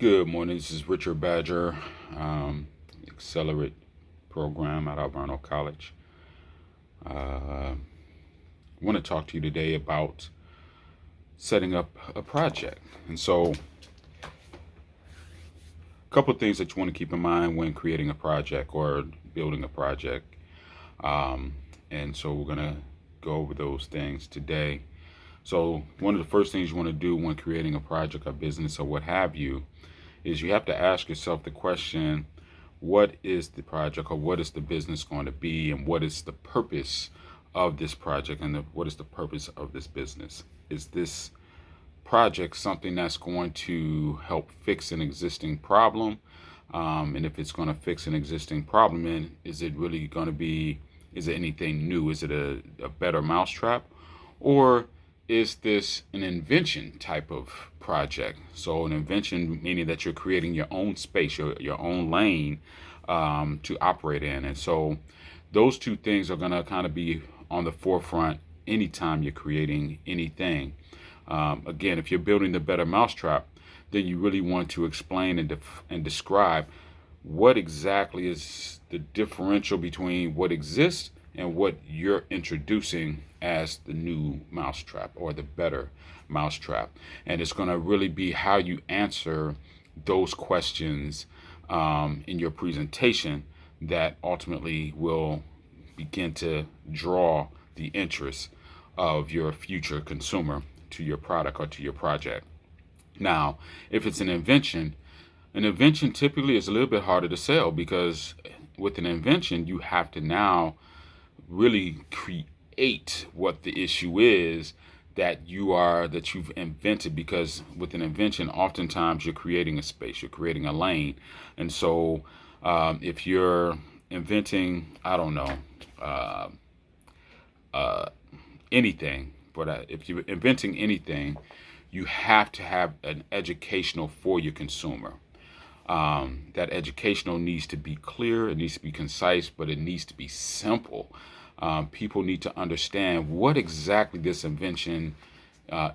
Good morning. This is Richard Badger, Accelerate program at Alverno College. I want to talk to you today about setting up a project. And so, a couple of things that you want to keep in mind when creating a project or building a project. And so, we're going to go over those things today. So, one of the first things you want to do when creating a project or business or what have you is you have to ask yourself the question, what is the project or what is the business going to be, and what is the purpose of this project, and what is the purpose of this business? Is this project something that's going to help fix an existing problem? And if it's going to fix an existing problem, then is it really going to be, is it anything new? Is it a better mousetrap? Or is this an invention type of project? So an invention meaning that you're creating your own space, your own lane to operate in. And so those two things are going to kind of be on the forefront anytime you're creating anything. Again, if you're building the better mousetrap, then you really want to explain and describe what exactly is the differential between what exists and what you're introducing as the new mousetrap or the better mousetrap. And it's going to really be how you answer those questions in your presentation that ultimately will begin to draw the interest of your future consumer to your product or to your project. Now, if it's an invention typically is a little bit harder to sell because with an invention, you have to now really create what the issue is that you've invented, because with an invention oftentimes you're creating a space, you're creating a lane. And so if you're inventing, I don't know, anything, but if you're inventing anything, you have to have an educational for your consumer. That educational needs to be clear, it needs to be concise, but it needs to be simple. People need to understand what exactly this invention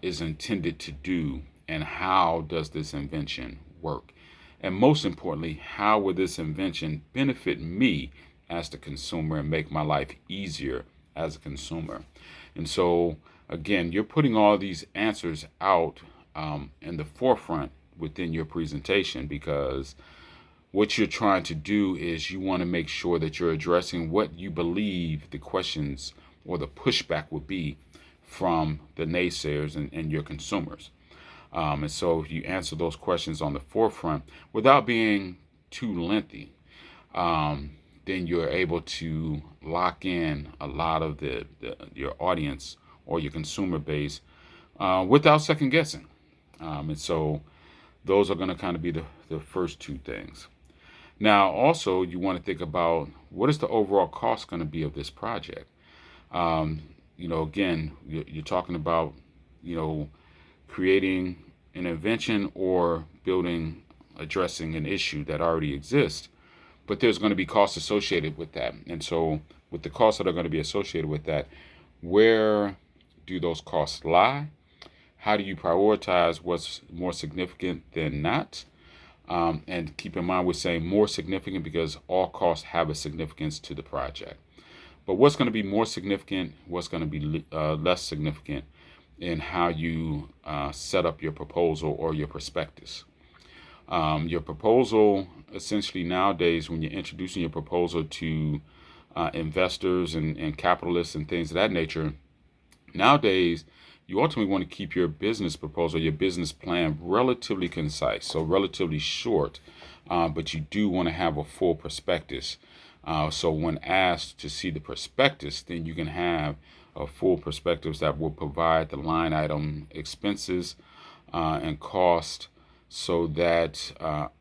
is intended to do, and how does this invention work. And most importantly, how will this invention benefit me as the consumer and make my life easier as a consumer. And so, again, you're putting all these answers out in the forefront within your presentation, because what you're trying to do is you want to make sure that you're addressing what you believe the questions or the pushback would be from the naysayers and your consumers. And so if you answer those questions on the forefront without being too lengthy, then you're able to lock in a lot of your audience or your consumer base without second guessing. And so those are going to kind of be the first two things. Now, also, you want to think about what is the overall cost going to be of this project. Again, you're talking about, creating an invention or addressing an issue that already exists, but there's going to be costs associated with that. And so, with the costs that are going to be associated with that, where do those costs lie? How do you prioritize what's more significant than not? And keep in mind, we're saying more significant because all costs have a significance to the project. But what's going to be more significant, what's going to be less significant in how you set up your proposal or your prospectus. Your proposal, essentially nowadays, when you're introducing your proposal to investors and capitalists and things of that nature, nowadays, you ultimately want to keep your business proposal, your business plan relatively concise, so relatively short, but you do want to have a full prospectus. So when asked to see the prospectus, then you can have a full prospectus that will provide the line item expenses and cost, so that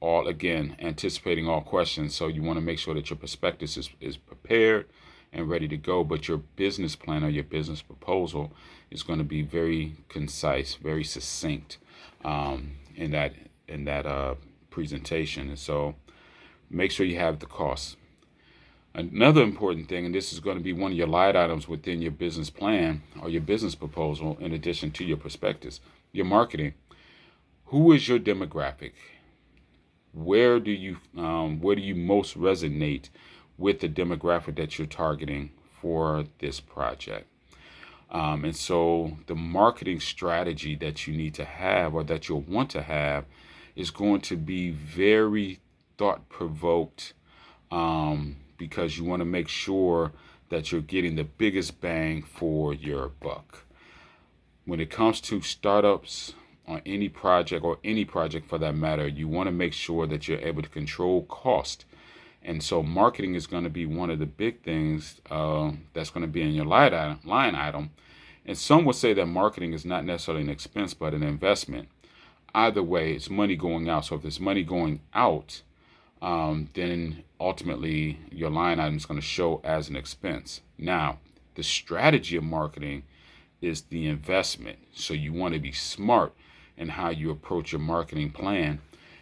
again, anticipating all questions. So you want to make sure that your prospectus is prepared and ready to go, but your business plan or your business proposal is going to be very concise, very succinct in that presentation. And so make sure you have the costs. Another important thing, and this is going to be one of your line items within your business plan or your business proposal, in addition to your prospectus, your marketing. Who is your demographic? where do you most resonate with the demographic that you're targeting for this project? And so the marketing strategy that you need to have, or that you'll want to have, is going to be very thought provoked, because you want to make sure that you're getting the biggest bang for your buck. When it comes to startups on any project, or any project for that matter, you want to make sure that you're able to control cost. And so marketing is going to be one of the big things that's going to be in your line item. And some would say that marketing is not necessarily an expense, but an investment. Either way, it's money going out. So if it's money going out, then ultimately your line item is going to show as an expense. Now, the strategy of marketing is the investment. So you want to be smart in how you approach your marketing plan.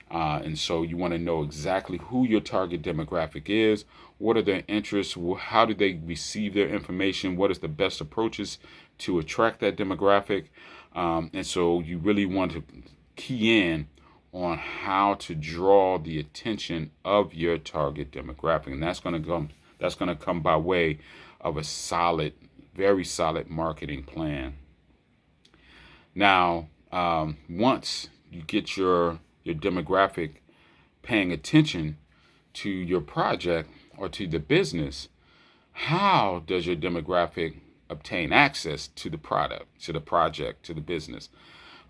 And so you want to know exactly who your target demographic is, what are their interests, how do they receive their information, what is the best approaches to attract that demographic. And so you really want to key in on how to draw the attention of your target demographic. And that's going to come by way of a solid, very solid marketing plan. Now, once you get your demographic paying attention to your project or to the business, how does your demographic obtain access to the product, to the project, to the business?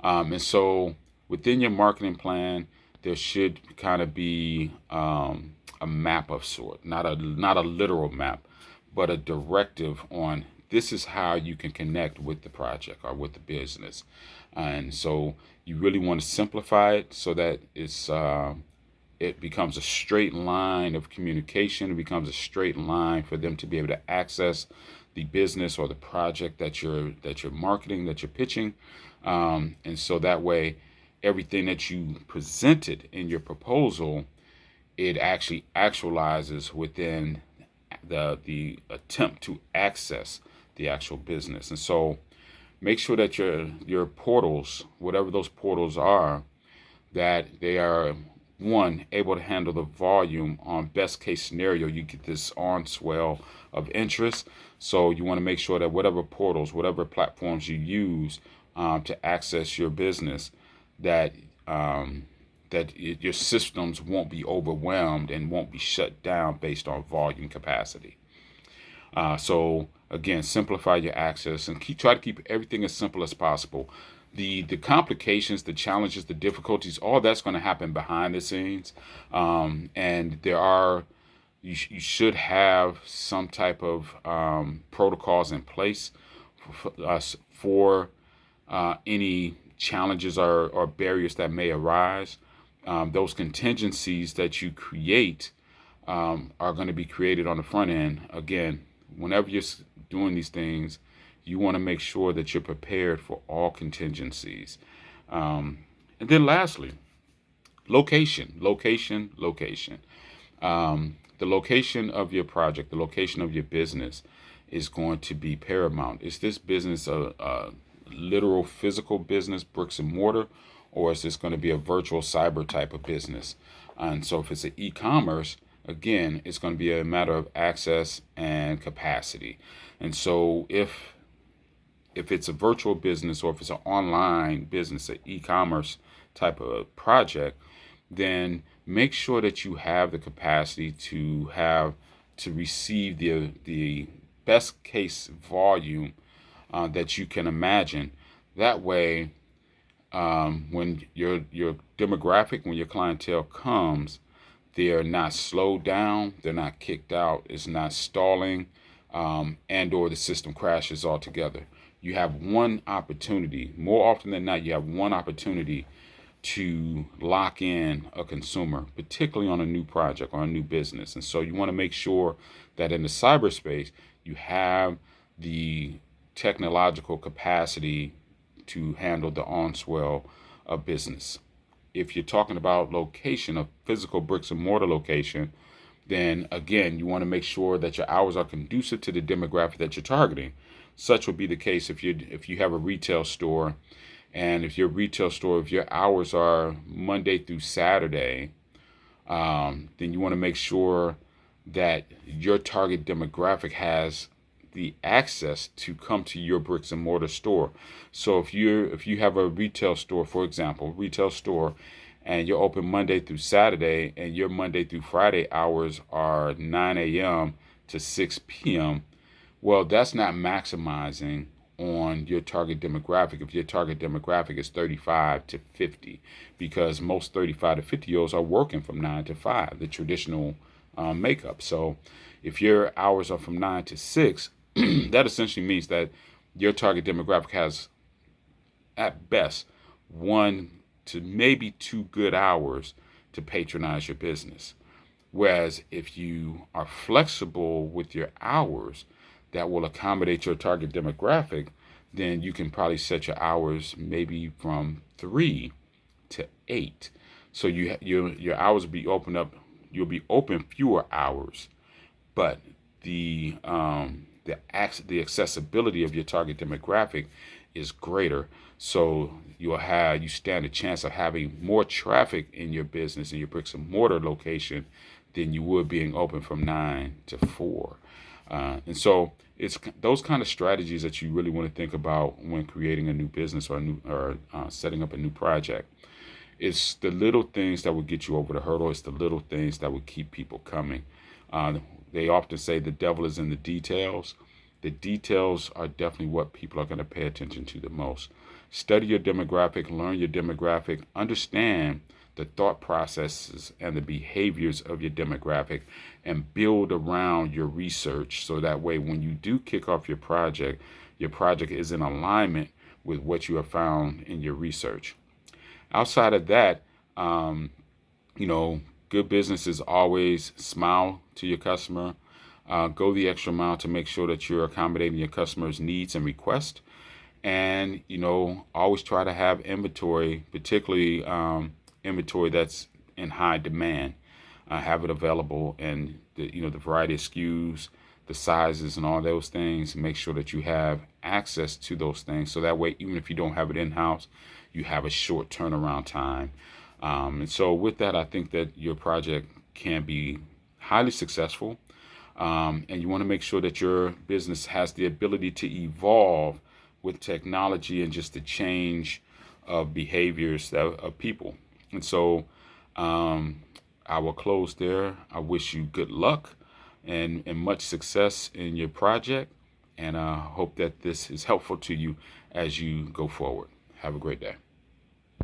And so within your marketing plan, there should kind of be a map of sort, not a literal map, but a directive on this is how you can connect with the project or with the business. And so you really want to simplify it so that it becomes a straight line of communication. It becomes a straight line for them to be able to access the business or the project that you're marketing, that you're pitching. And so that way, everything that you presented in your proposal, it actually actualizes within the attempt to access the actual business. And so make sure that your portals, whatever those portals are, that they are, one, able to handle the volume. On best case scenario, you get this on swell of interest. So you want to make sure that whatever portals, whatever platforms you use to access your business, that your systems won't be overwhelmed and won't be shut down based on volume capacity. So again, simplify your access and try to keep everything as simple as possible. The complications, the challenges, the difficulties, all that's going to happen behind the scenes, and you should have some type of protocols in place for any challenges or barriers that may arise. Those contingencies that you create are going to be created on the front end. Again, whenever you're doing these things, you want to make sure that you're prepared for all contingencies. And then lastly, location. The location of your project, the location of your business is going to be paramount. Is this business a literal physical business, bricks and mortar, or is this going to be a virtual cyber type of business? And so if it's an e-commerce, again, it's going to be a matter of access and capacity. And so if it's a virtual business, or if it's an online business, an e-commerce type of project, then make sure that you have the capacity to receive the best case volume that you can imagine. That way, when your demographic, when your clientele comes, they are not slowed down, they're not kicked out, it's not stalling, and or the system crashes altogether. You have one opportunity, more often than not, you have one opportunity to lock in a consumer, particularly on a new project or a new business. And so you want to make sure that in the cyberspace, you have the technological capacity to handle the on-swell of business. If you're talking about location, a physical bricks and mortar location, then again, you want to make sure that your hours are conducive to the demographic that you're targeting. Such would be the case if you have a retail store, and if your hours are Monday through Saturday, then you want to make sure that your target demographic has the access to come to your bricks and mortar store. So if you have a retail store, for example, retail store, and you're open Monday through Saturday, and your Monday through Friday hours are 9 a.m. to 6 p.m., well, that's not maximizing on your target demographic. If your target demographic is 35 to 50, because most 35 to 50 year olds are working from 9 to 5, the traditional makeup. So if your hours are from 9 to 6, that essentially means that your target demographic has, at best, 1 to maybe 2 good hours to patronize your business. Whereas if you are flexible with your hours that will accommodate your target demographic, then you can probably set your hours maybe from 3 to 8. So your hours will be open up. You'll be open fewer hours, but the accessibility of your target demographic is greater. So you stand a chance of having more traffic in your business, in your bricks and mortar location, than you would being open from 9 to 4. And so it's those kind of strategies that you really want to think about when creating a new business or setting up a new project. It's the little things that will get you over the hurdle. It's the little things that will keep people coming. They often say the devil is in the details. The details are definitely what people are going to pay attention to the most. Study your demographic, learn your demographic, understand the thought processes and the behaviors of your demographic, and build around your research so that way when you do kick off your project is in alignment with what you have found in your research. Outside of that, good business is always smile to your customer. Go the extra mile to make sure that you're accommodating your customers' needs and requests. And, always try to have inventory, particularly inventory that's in high demand. Have it available, and the variety of SKUs, the sizes and all those things. Make sure that you have access to those things. So that way, even if you don't have it in-house, you have a short turnaround time. And so with that, I think that your project can be highly successful. And you want to make sure that your business has the ability to evolve with technology and just the change of behaviors of people. And so I will close there. I wish you good luck and much success in your project. And I hope that this is helpful to you as you go forward. Have a great day.